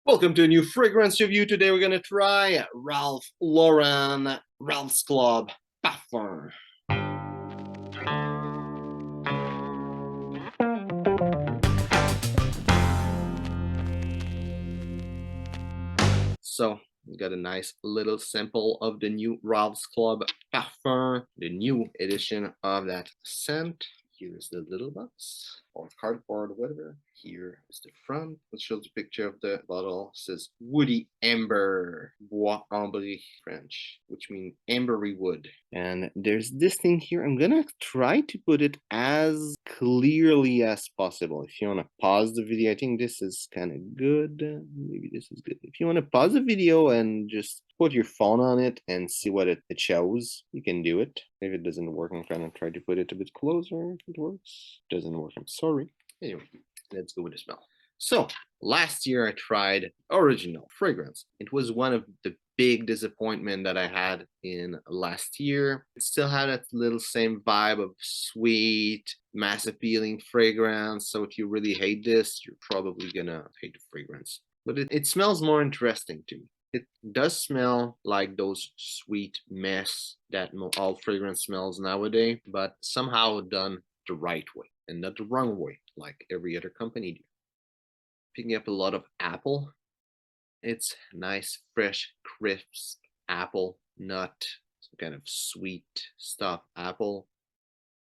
Welcome to a new fragrance review. Today we're gonna try Ralph Lauren Ralph's Club Parfum. So we got a nice little sample of the new Ralph's Club Parfum, the new edition of that scent. Here's the little box, or cardboard, whatever. Here is the front, which shows a picture of the bottle. It says Woody Amber, Bois Ambré French, which means ambery wood. And there's this thing here. I'm gonna try to put it as clearly as possible. If you want to pause the video, I think this is kind of good. Maybe this is good. If you want to pause the video and just put your phone on it and see what it shows, you can do it. If it doesn't work, I'm gonna try to put it a bit closer. If it works, doesn't work, I'm sorry. Anyway, let's go with the smell. So last year I tried original fragrance. It was one of the big disappointment that I had in last year. It still had that little same vibe of sweet, mass appealing fragrance. So if you really hate this, you're probably gonna hate the fragrance. But it smells more interesting to me. It does smell like those sweet mess that all fragrance smells nowadays, but somehow done the right way and not the wrong way, like every other company do. Picking up a lot of apple. It's nice, fresh, crisp apple, not some kind of sweet stuff apple.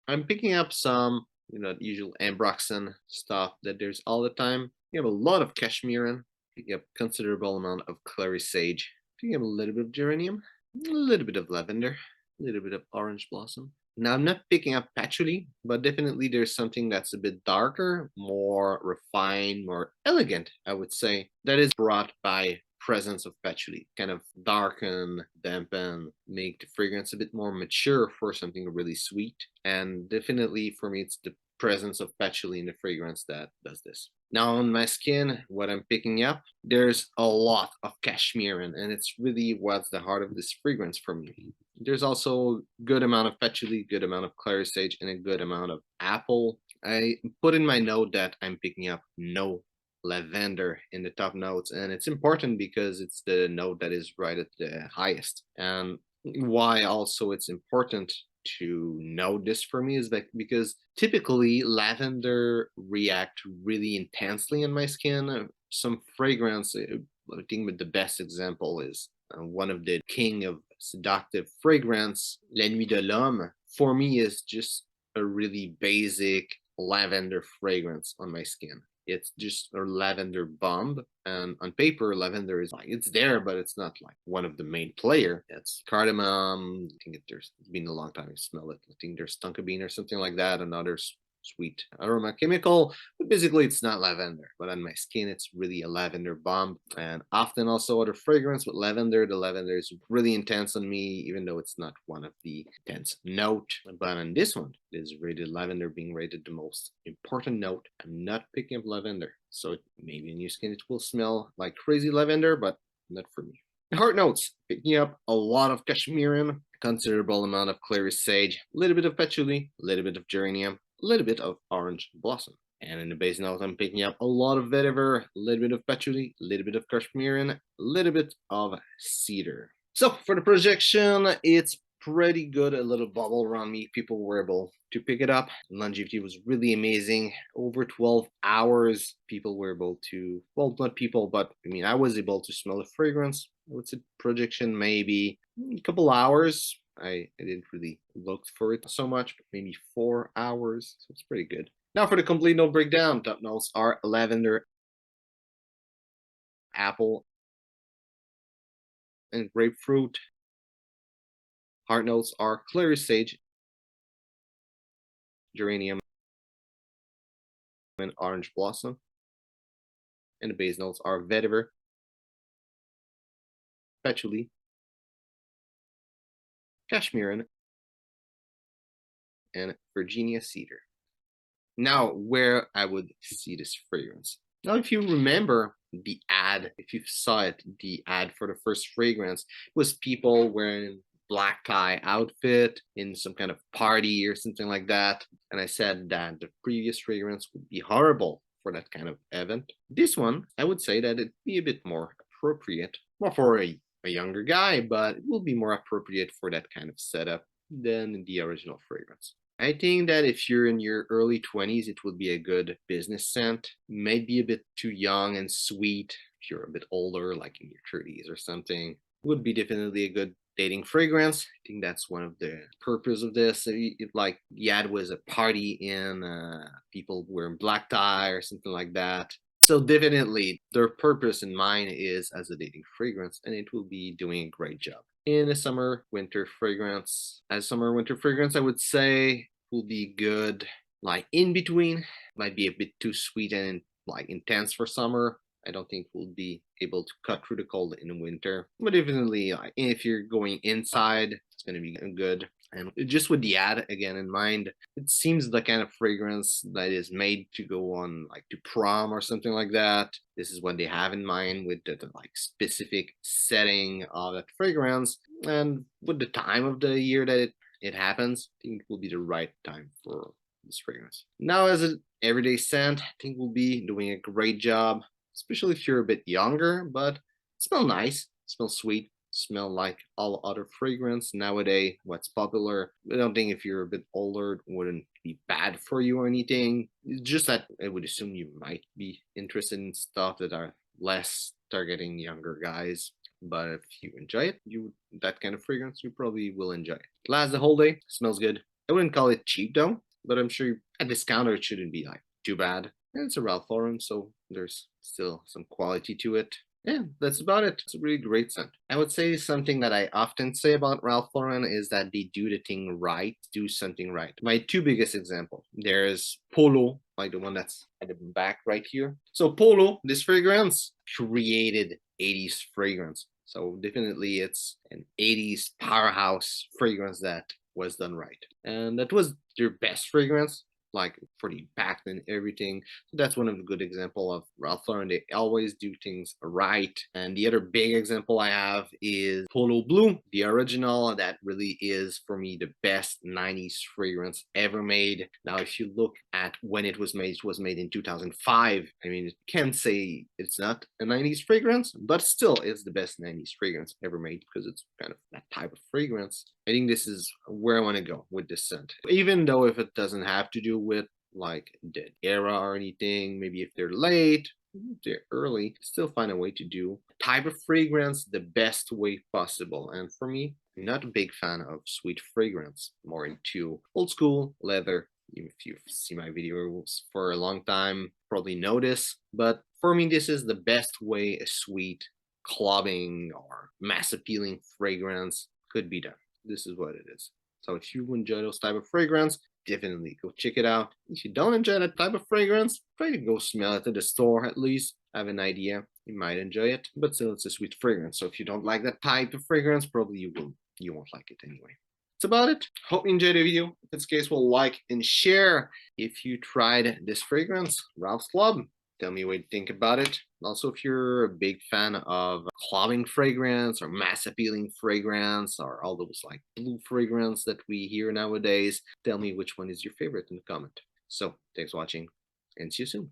I'm picking up some, usual ambroxan stuff that there's all the time. You have a lot of cashmere, picking up considerable amount of clary sage, picking up a little bit of geranium, a little bit of lavender, a little bit of orange blossom. Now I'm not picking up patchouli, but definitely there's something that's a bit darker, more refined, more elegant, I would say, that is brought by presence of patchouli. Kind of darken, dampen, make the fragrance a bit more mature for something really sweet. And definitely for me, it's the presence of patchouli in the fragrance that does this. Now on my skin, what I'm picking up, there's a lot of cashmere, and it's really what's the heart of this fragrance for me. There's also good amount of patchouli, good amount of clary sage, and a good amount of apple. I put in my note that I'm picking up no lavender in the top notes, and it's important because it's the note that is right at the highest. And why also it's important to know this for me is that because typically lavender react really intensely on my skin. Some fragrance, I think the best example is one of the king of seductive fragrance, La Nuit de l'Homme, for me is just a really basic lavender fragrance on my skin. It's just a lavender bomb, and on paper lavender is like, it's there, but it's not like one of the main player. It's cardamom. I think it's been a long time I smell it. I think there's tonka bean or something like that, another sweet aroma chemical, but basically it's not lavender. But on my skin it's really a lavender bomb, and often also other fragrance with lavender. The lavender is really intense on me, even though it's not one of the intense note. But on this one, it is rated lavender being rated the most important note. I'm not picking up lavender, so maybe in your skin it will smell like crazy lavender, but not for me. Heart notes, picking up a lot of cashmere, considerable amount of clary sage, a little bit of patchouli, a little bit of geranium, a little bit of orange blossom. And in the base note, I'm picking up a lot of vetiver, a little bit of patchouli, a little bit of cashmere, a little bit of cedar. So for the projection, it's pretty good. A little bubble around me. People were able to pick it up. Longevity was really amazing. Over 12 hours, people were able to, well, not people, but I mean, I was able to smell the fragrance. I would say projection maybe a couple hours. I didn't really look for it so much, but maybe 4 hours. So it's pretty good. Now for the complete note breakdown. Top notes are lavender, apple, and grapefruit. Heart notes are clary sage, geranium, and orange blossom. And the base notes are vetiver, patchouli, cashmere, and Virginia cedar. Now, where I would see this fragrance. Now, if you remember the ad, if you saw it, the ad for the first fragrance, it was people wearing black tie outfit in some kind of party or something like that. And I said that the previous fragrance would be horrible for that kind of event. This one, I would say that it'd be a bit more appropriate, more for a younger guy, but it will be more appropriate for that kind of setup than the original fragrance. I think that if you're in your early 20s, it would be a good business scent. Maybe a bit too young and sweet. If you're a bit older, like in your 30s or something, would be definitely a good dating fragrance. I think that's one of the purpose of this. If like the ad was a party in people wearing black tie or something like that. So definitely their purpose in mind is as a dating fragrance, and it will be doing a great job. In a summer winter fragrance, as summer winter fragrance, I would say will be good like in between. Might be a bit too sweet and like intense for summer. I don't think we'll be able to cut through the cold in the winter. But definitely, like, if you're going inside, it's going to be good. And just with the ad again in mind, it seems the kind of fragrance that is made to go on like to prom or something like that. This is what they have in mind with the like specific setting of that fragrance, and with the time of the year that it happens, I think it will be the right time for this fragrance. Now, as an everyday scent, I think we'll be doing a great job, especially if you're a bit younger, but smell nice, smell sweet, smell like all other fragrance nowadays. What's popular, I don't think if you're a bit older, it wouldn't be bad for you or anything. It's just that I would assume you might be interested in stuff that are less targeting younger guys. But if you enjoy it, that kind of fragrance, you probably will enjoy it. Lasts the whole day, smells good. I wouldn't call it cheap though, but I'm sure at discounter it shouldn't be like too bad. And it's a Ralph Lauren, so there's still some quality to it. Yeah, that's about it. It's a really great scent. I would say something that I often say about Ralph Lauren is that they do the thing right, do something right. My two biggest examples, there's Polo, like the one that's at the back right here. So Polo, this fragrance, created 80s fragrance. So definitely it's an 80s powerhouse fragrance that was done right. And that was their best fragrance, like for the impact and everything. So that's one of the good example of Ralph Lauren. They always do things right. And the other big example I have is Polo Blue, the original. That really is for me the best 90s fragrance ever made. Now, if you look at when it was made in 2005. I mean, you can't say it's not a 90s fragrance, but still it's the best 90s fragrance ever made because it's kind of that type of fragrance. I think this is where I want to go with this scent. Even though if it doesn't have to do with like the era or anything, maybe if they're late, if they're early, still find a way to do type of fragrance the best way possible. And for me, I'm not a big fan of sweet fragrance, more into old school leather. If you've seen my videos for a long time, probably know this. But for me, this is the best way a sweet clubbing or mass appealing fragrance could be done. This is what it is. So if you enjoy those type of fragrance, definitely go check it out. If you don't enjoy that type of fragrance, try to go smell it at the store at least. Have an idea. You might enjoy it, but still it's a sweet fragrance. So if you don't like that type of fragrance, probably you won't like it anyway. That's about it. Hope you enjoyed the video. If it's the case, well, like and share. If you tried this fragrance, Ralph's Club, tell me what you think about it. Also, if you're a big fan of clubbing fragrance or mass appealing fragrance or all those like blue fragrance that we hear nowadays, tell me which one is your favorite in the comment. So thanks for watching and see you soon.